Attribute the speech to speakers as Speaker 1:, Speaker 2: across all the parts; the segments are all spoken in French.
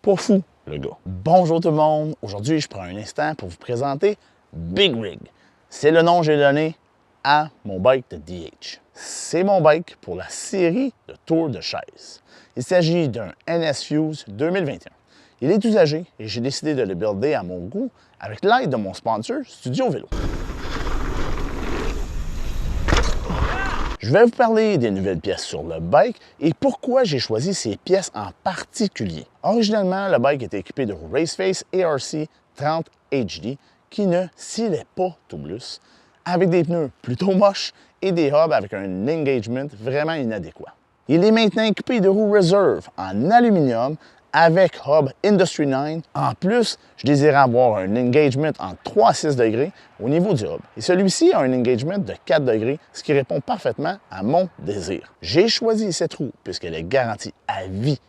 Speaker 1: Pas fou, le gars. Bonjour tout le monde. Aujourd'hui, je prends un instant pour vous présenter Big Rig. C'est le nom que j'ai donné à mon bike de DH. C'est mon bike pour la série de tours de chaise. Il s'agit d'un NS Fuse 2021. Il est usagé et j'ai décidé de le builder à mon goût avec l'aide de mon sponsor Studio Vélo. Je vais vous parler des nouvelles pièces sur le bike et pourquoi j'ai choisi ces pièces en particulier. Originalement, le bike était équipé de Raceface ARC 30 HD qui ne scellait pas tout plus, avec des pneus plutôt moches et des hubs avec un engagement vraiment inadéquat. Il est maintenant équipé de roues Reserve en aluminium avec hub Industry 9. En plus, je désirais avoir un engagement en 3 à 6 degrés au niveau du hub. Et celui-ci a un engagement de 4 degrés, ce qui répond parfaitement à mon désir. J'ai choisi cette roue puisqu'elle est garantie à vie.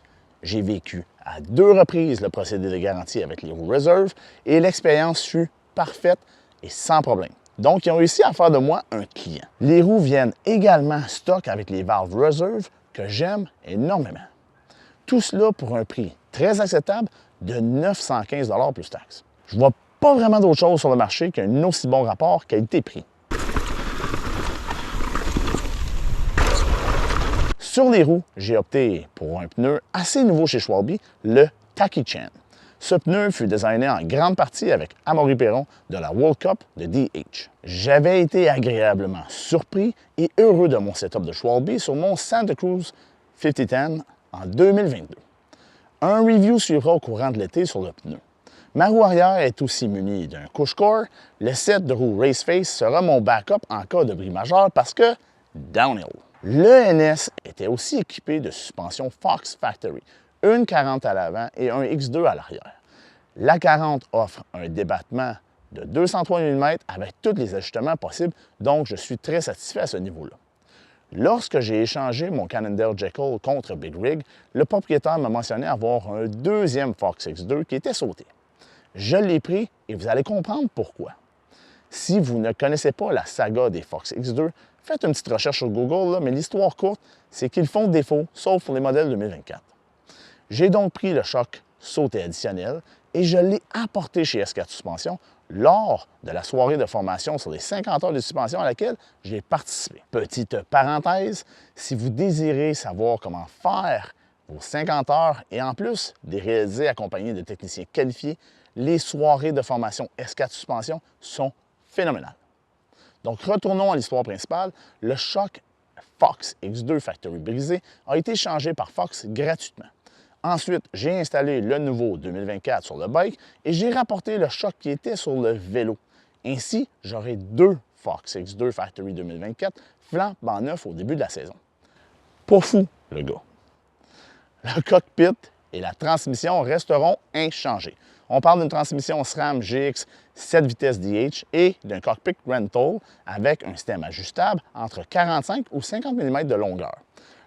Speaker 1: J'ai vécu à 2 reprises le procédé de garantie avec les roues Reserve et l'expérience fut parfaite et sans problème. Donc, ils ont réussi à faire de moi un client. Les roues viennent également stock avec les valves Reserve que j'aime énormément. Tout cela pour un prix très acceptable de 915 $ plus taxes. Je ne vois pas vraiment d'autre chose sur le marché qu'un aussi bon rapport qualité-prix. Sur les roues, j'ai opté pour un pneu assez nouveau chez Schwalbe, le Taki-Chan. Ce pneu fut designé en grande partie avec Amaury Perron de la World Cup de DH. J'avais été agréablement surpris et heureux de mon setup de Schwalbe sur mon Santa Cruz 5010 en 2022. Un review suivra au courant de l'été sur le pneu. Ma roue arrière est aussi munie d'un couche-core. Le set de roues Raceface sera mon backup en cas de bris majeur parce que downhill. Le NS était aussi équipé de suspension Fox Factory, une 40 à l'avant et un X2 à l'arrière. La 40 offre un débattement de 203 mm avec tous les ajustements possibles, donc je suis très satisfait à ce niveau-là. Lorsque j'ai échangé mon Cannondale Jekyll contre Big Rig, le propriétaire m'a mentionné avoir un deuxième Fox X2 qui était sauté. Je l'ai pris et vous allez comprendre pourquoi. Si vous ne connaissez pas la saga des Fox X2, faites une petite recherche sur Google, là, mais l'histoire courte, c'est qu'ils font défaut, sauf pour les modèles 2024. J'ai donc pris le choc sauté additionnel et je l'ai apporté chez S4 Suspension lors de la soirée de formation sur les 50 heures de suspension à laquelle j'ai participé. Petite parenthèse, si vous désirez savoir comment faire vos 50 heures et en plus de les réaliser accompagnés de techniciens qualifiés, les soirées de formation S4 Suspension sont phénoménales. Donc retournons à l'histoire principale. Le choc Fox X2 Factory brisé a été changé par Fox gratuitement. Ensuite, j'ai installé le nouveau 2024 sur le bike et j'ai rapporté le choc qui était sur le vélo. Ainsi, j'aurai 2 Fox X2 Factory 2024 flambant neufs au début de la saison. Pas fou, le gars. Le cockpit et la transmission resteront inchangés. On parle d'une transmission SRAM GX 7 vitesses DH et d'un cockpit Rental avec un système ajustable entre 45 ou 50 mm de longueur.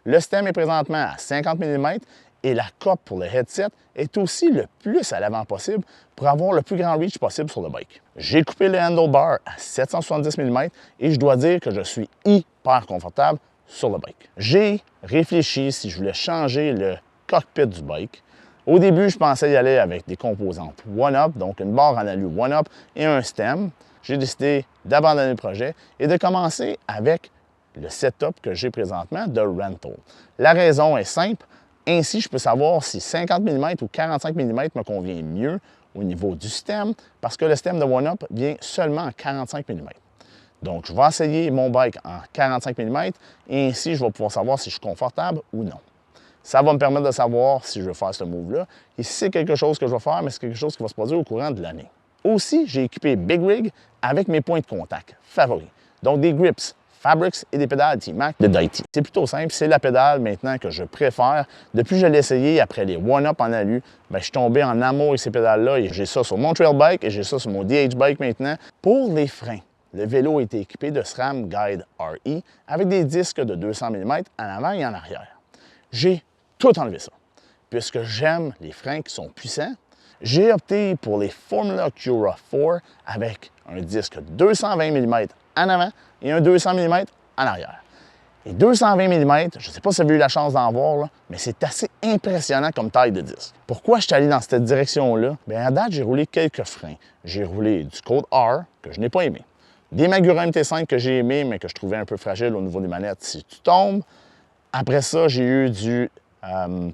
Speaker 1: Le système est présentement à 50 mm et la coque pour le headset est aussi le plus à l'avant possible pour avoir le plus grand reach possible sur le bike. J'ai coupé le handlebar à 770 mm et je dois dire que je suis hyper confortable sur le bike. J'ai réfléchi si je voulais changer le cockpit du bike. Au début, je pensais y aller avec des composantes One-Up, donc une barre en alu One-Up et un stem. J'ai décidé d'abandonner le projet et de commencer avec le setup que j'ai présentement de Rental. La raison est simple. Ainsi, je peux savoir si 50 mm ou 45 mm me convient mieux au niveau du stem, parce que le stem de One-Up vient seulement en 45 mm. Donc, je vais essayer mon bike en 45 mm et ainsi, je vais pouvoir savoir si je suis confortable ou non. Ça va me permettre de savoir si je veux faire ce move-là et si c'est quelque chose que je vais faire, mais c'est quelque chose qui va se produire au courant de l'année. Aussi, j'ai équipé Big Rig avec mes points de contact favoris, donc des grips Fabrics et des pédales T-Mac de Daiti. C'est plutôt simple, c'est la pédale maintenant que je préfère. Depuis que je l'ai essayé après les One-Up en alu, je suis tombé en amour avec ces pédales-là et j'ai ça sur mon trail bike et j'ai ça sur mon DH bike maintenant. Pour les freins, le vélo a été équipé de SRAM Guide RE avec des disques de 200 mm en avant et en arrière. J'ai tout enlevé ça, puisque j'aime les freins qui sont puissants. J'ai opté pour les Formula Cura 4 avec un disque 220 mm en avant et un 200 mm en arrière. Et 220 mm, je ne sais pas si vous avez eu la chance d'en voir, là, mais c'est assez impressionnant comme taille de disque. Pourquoi je suis allé dans cette direction-là? Bien, à date, j'ai roulé quelques freins. J'ai roulé du Code R, que je n'ai pas aimé. Des Magura MT5 que j'ai aimé, mais que je trouvais un peu fragile au niveau des manettes si tu tombes. Après ça, j'ai eu du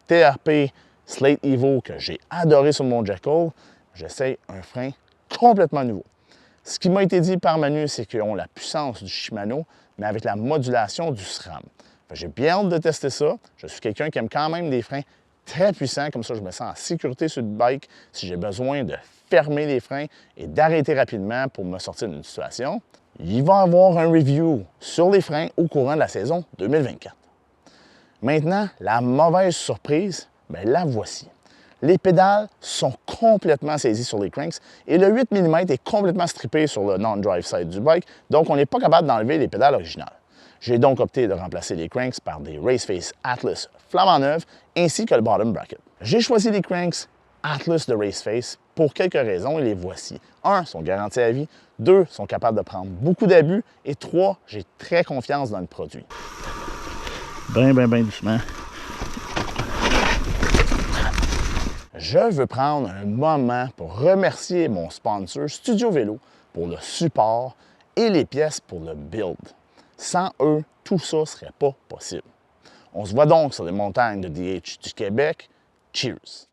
Speaker 1: TRP Slate Evo que j'ai adoré sur mon Jekyll. J'essaye un frein complètement nouveau. Ce qui m'a été dit par Manu, c'est qu'ils ont la puissance du Shimano, mais avec la modulation du SRAM. J'ai bien hâte de tester ça. Je suis quelqu'un qui aime quand même des freins très puissants, comme ça je me sens en sécurité sur le bike si j'ai besoin de fermer les freins et d'arrêter rapidement pour me sortir d'une situation. Il va y avoir un review sur les freins au courant de la saison 2024. Maintenant, la mauvaise surprise, bien, la voici. Les pédales sont complètement saisies sur les cranks et le 8 mm est complètement strippé sur le non-drive side du bike, donc on n'est pas capable d'enlever les pédales originales. J'ai donc opté de remplacer les cranks par des Raceface Atlas flambant neuves ainsi que le bottom bracket. J'ai choisi les cranks Atlas de Raceface pour quelques raisons et les voici. 1, sont garantis à vie. 2, sont capables de prendre beaucoup d'abus. Et 3, j'ai très confiance dans le produit. Ben doucement. Je veux prendre un moment pour remercier mon sponsor Studio Vélo pour le support et les pièces pour le build. Sans eux, tout ça ne serait pas possible. On se voit donc sur les montagnes de DH du Québec. Cheers!